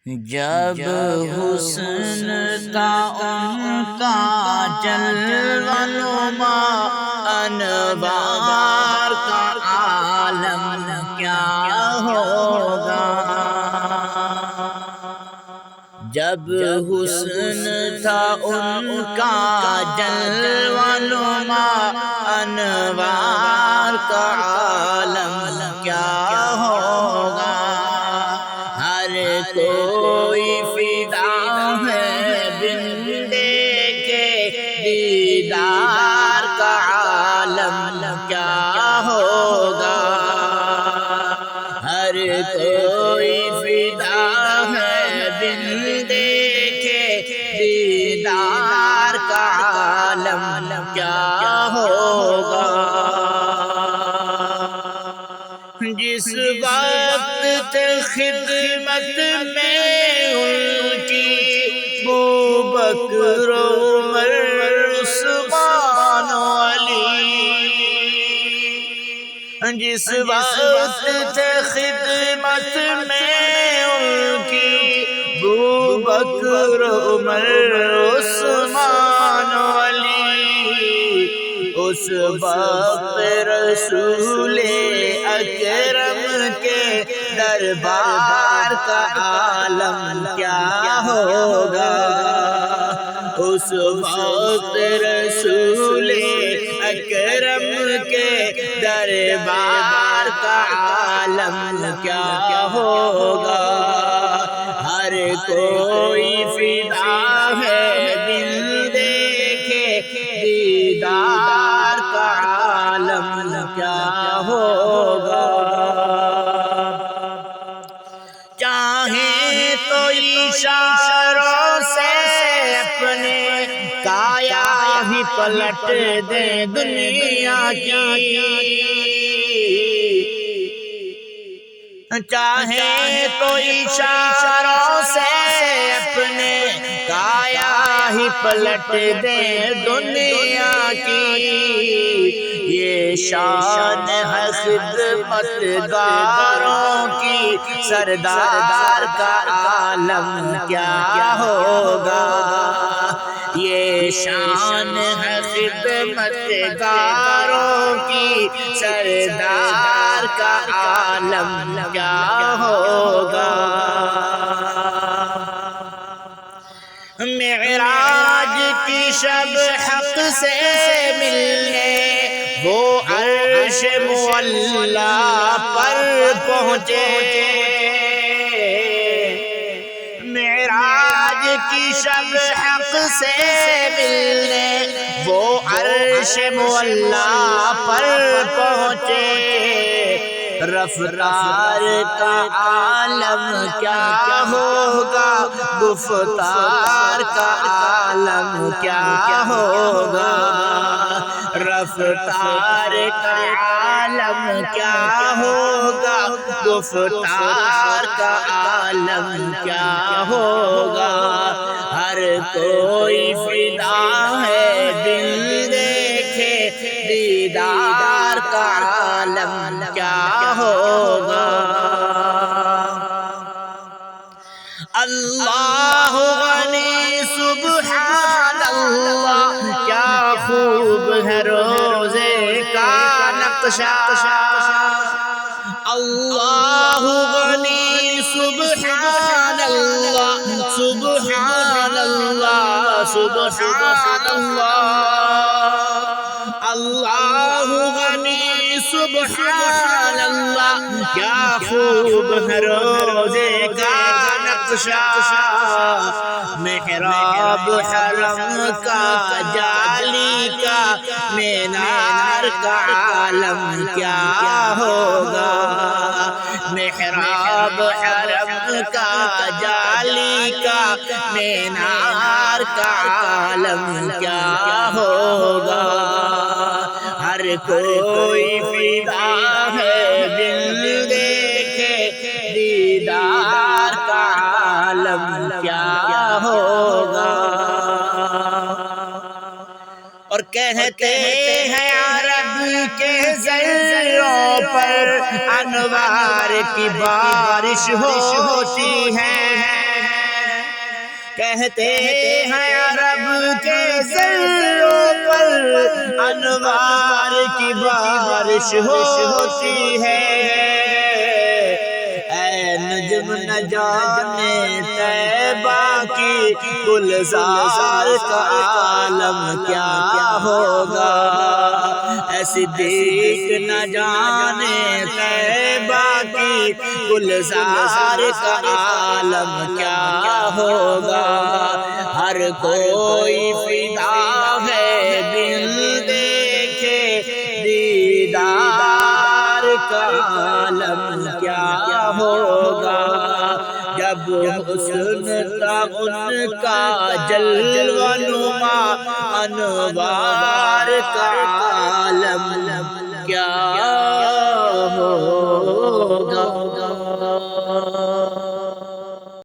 جب حسن تھا ان کا جلوہ نما، انوار کا عالم کیا ہوگا۔ جب حسن تھا ان کا جلوہ نما، انوار کا عالم کیا ہوگا۔ ہر کوئی فدا ہے بن دیکھے دیدار کا عالم کیا ہوگا۔ ہر کوئی فدا ہے بن دیکھے دیدار کا عالم کیا ہوگا۔ جس وقت خدمت میں ان کی بوبکر عمر عثمان و علی، جس وقت خدمت میں ان کی بوبکر عمر عثمان و علی، اس وقت رسول اکرم کے دربار کا عالم کیا ہوگا۔ اس وقت رسول اکرم کے دربار کا عالم کیا ہوگا۔ ہر کوئی فدا ہے دل دیکھے دیدار کا عالم کیا ہوگا۔ چاہیں تو اشاروں سے اپنے کایا ہی پلٹ دیں دنیا کی، چاہیں تو اشاروں سے اپنے کایا ہی پلٹ دیں دنیا کی۔ یہ شان ہے خدمت گاروں کی، سردار کا عالم کیا ہوگا۔ یہ شان ہے خدمت گاروں کی، سردار کا عالم کیا ہوگا۔ معراج کی شب حق سے ملنے وہ عرش معلیٰ پر پہنچے، معراج کی شب حق سے ملنے وہ عرش معلیٰ پر پہنچے۔ رفتار کا عالم کیا ہوگا، گفتار کا عالم کیا ہوگا۔ رفتار کا عالم کیا ہوگا، گفتار کا عالم کیا ہوگا۔ ہر کوئی فدا ہے دل دیکھے دیدار کا عالم کیا ہوگا۔ اللہ غنی سبحان اللہ، کیا خوب ہے روزے کا نقشہ۔ اللہ غنی سبحان اللہ، سبحان اللہ، سبحان اللہ۔ اللہ غنی سبحان اللہ، کیا خوب ہے روزے کا نقشہ۔ محراب حرم کا جالی کا مینار کا عالم کیا ہوگا۔ محراب حرم کا جالی کا مینار کا عالم کیا ہوگا۔ ہر کوئی فدا ہے دل دیکھے دیدار کا عالم کیا ہوگا۔ اور کہتے ہیں عرب کے ذروں پر انوار کی بارش ہوتی ہے، کہتے ہیں عرب کے ذروں پر انوار کی بارش ہوتی ہے، اے نجم نہ جانے طیبہ کی گلزار کا عالم کیا ہوگا، اے صدیق نہ جانے طیبہ کی گلزار کا عالم کیا ہوگا، ہر کوئی فدا ہے بن دیکھے دیدار کا عالم کیا ہوگا، جب حسن تھا ان کا جلوہ نما انوار کا عالم کیا ہوگا۔